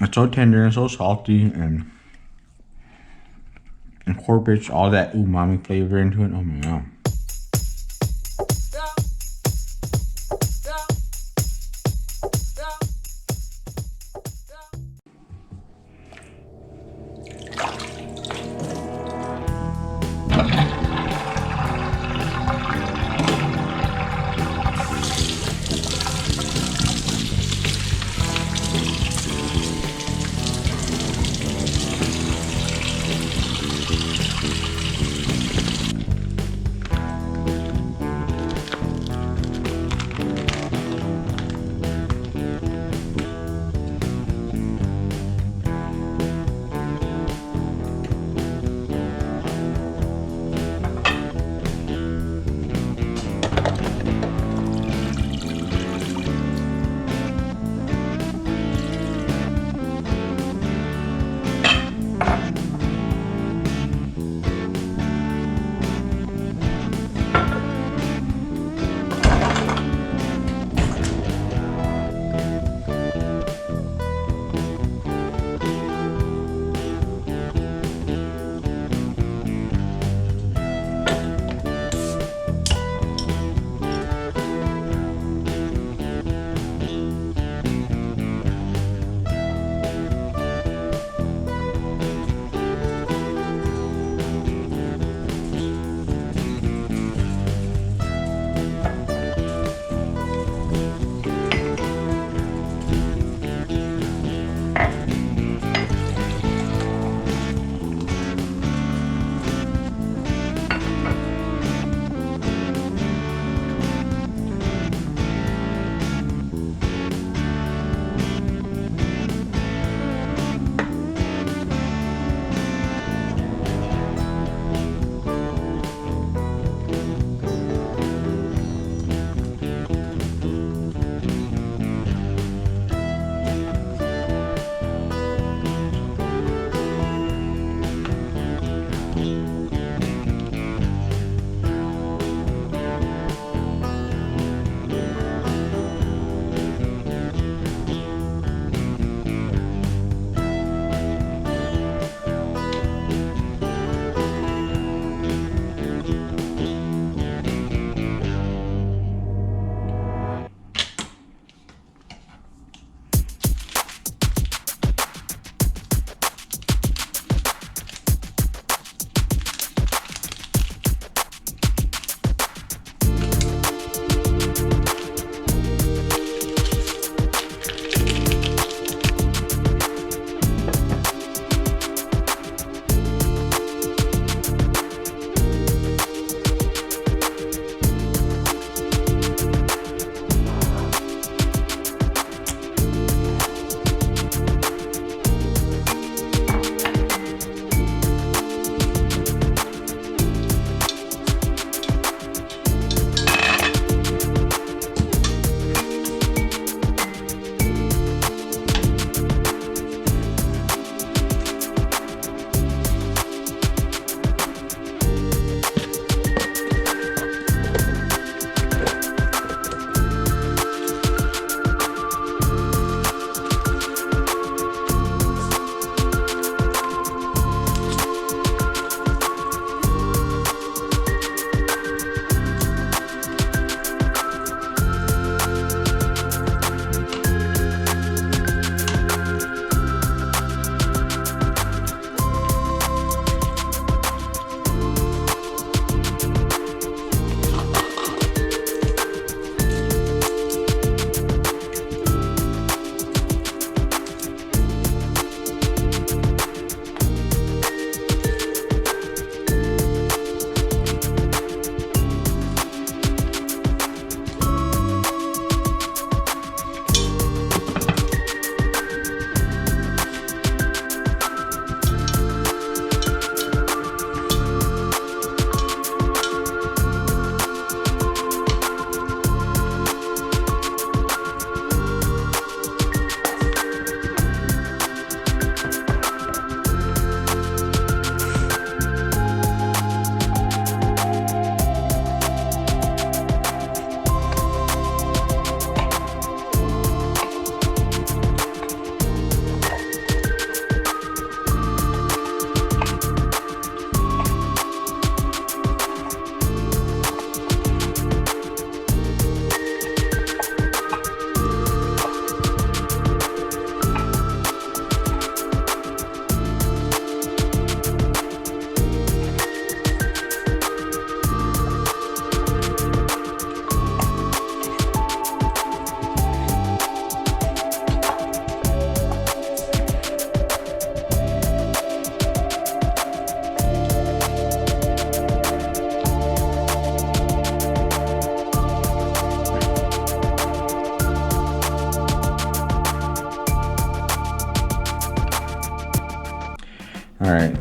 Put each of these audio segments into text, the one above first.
It's so tender and so salty and incorporates all that umami flavor into it. Oh my god.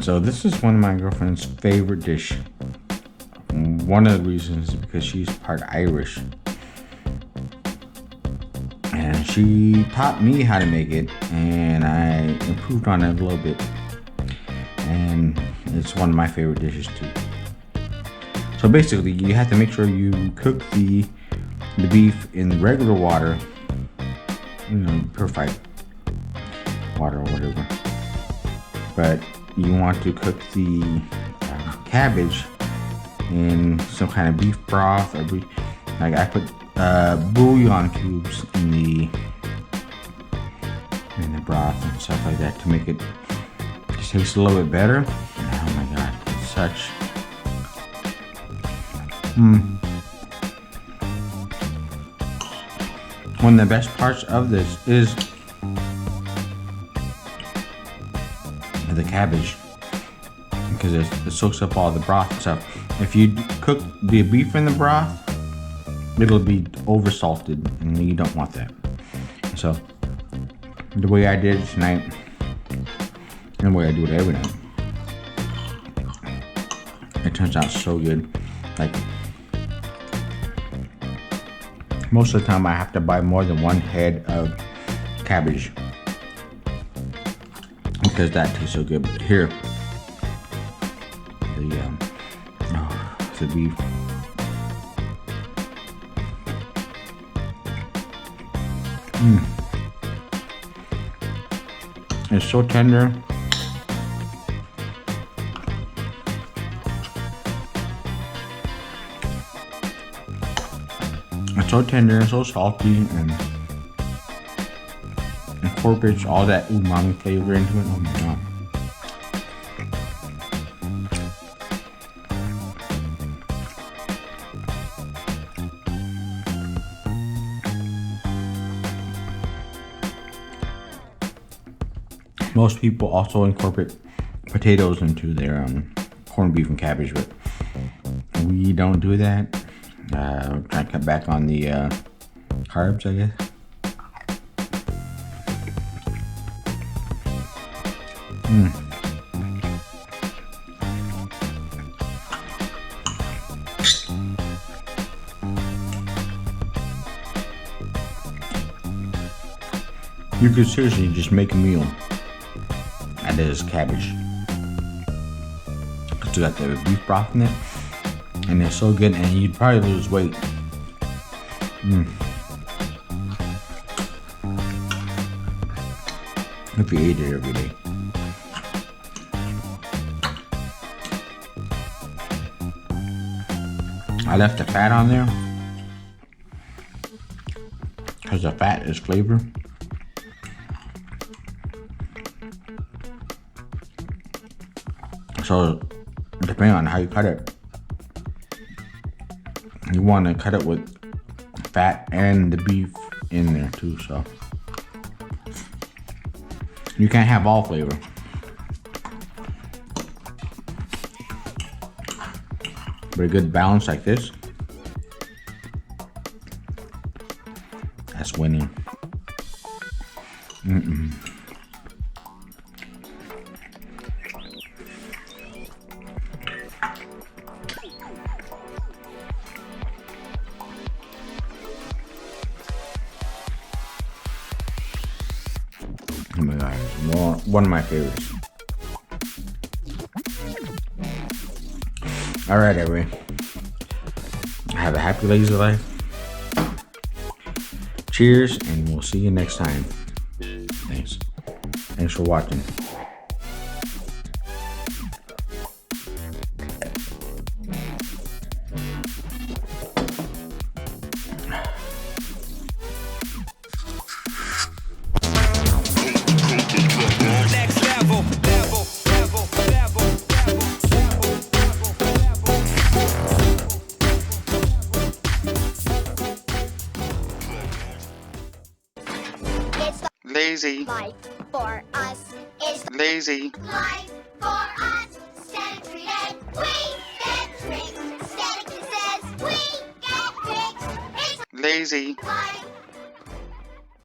So this is one of my girlfriend's favorite dish. One of the reasons is because she's part Irish. And she taught me how to make it, and I improved on it a little bit. And it's one of my favorite dishes too. So basically, you have to make sure you cook the beef in regular water, purified water or whatever. But you want to cook the cabbage in some kind of beef broth, or like I put bouillon cubes in the broth and stuff like that to make it just taste a little bit better. Oh my god, it's such one of the best parts of this is the cabbage, because it soaks up all the broth and stuff. If you cook the beef in the broth, it'll be over salted, and you don't want that. So the way I did it tonight, and the way I do it every night, it turns out so good. Like, most of the time I have to buy more than one head of cabbage because that tastes so good. But here, the beef. It's so tender. It's so tender and so salty, and incorporates all that umami flavor into it. Oh my god. Most people also incorporate potatoes into their corned beef and cabbage, but we don't do that. We're trying to cut back on the carbs, I guess. You could seriously just make a meal and there's cabbage. Because you got the beef broth in it, and it's so good, and you'd probably lose weight. If you ate it every day. I left the fat on there because the fat is flavor. So depending on how you cut it, you want to cut it with fat and the beef in there too. So you can't have all flavor. But a good balance like this, that's winning. Oh my god, it's one of my favorites. Alright, everybody. Have a happy, lazy life. Cheers, and we'll see you next time. Thanks. Thanks for watching. Lazy. Life for us is Lazy. life for us. Static treated, we get drinks. Static says we get drinks. It's Lazy. life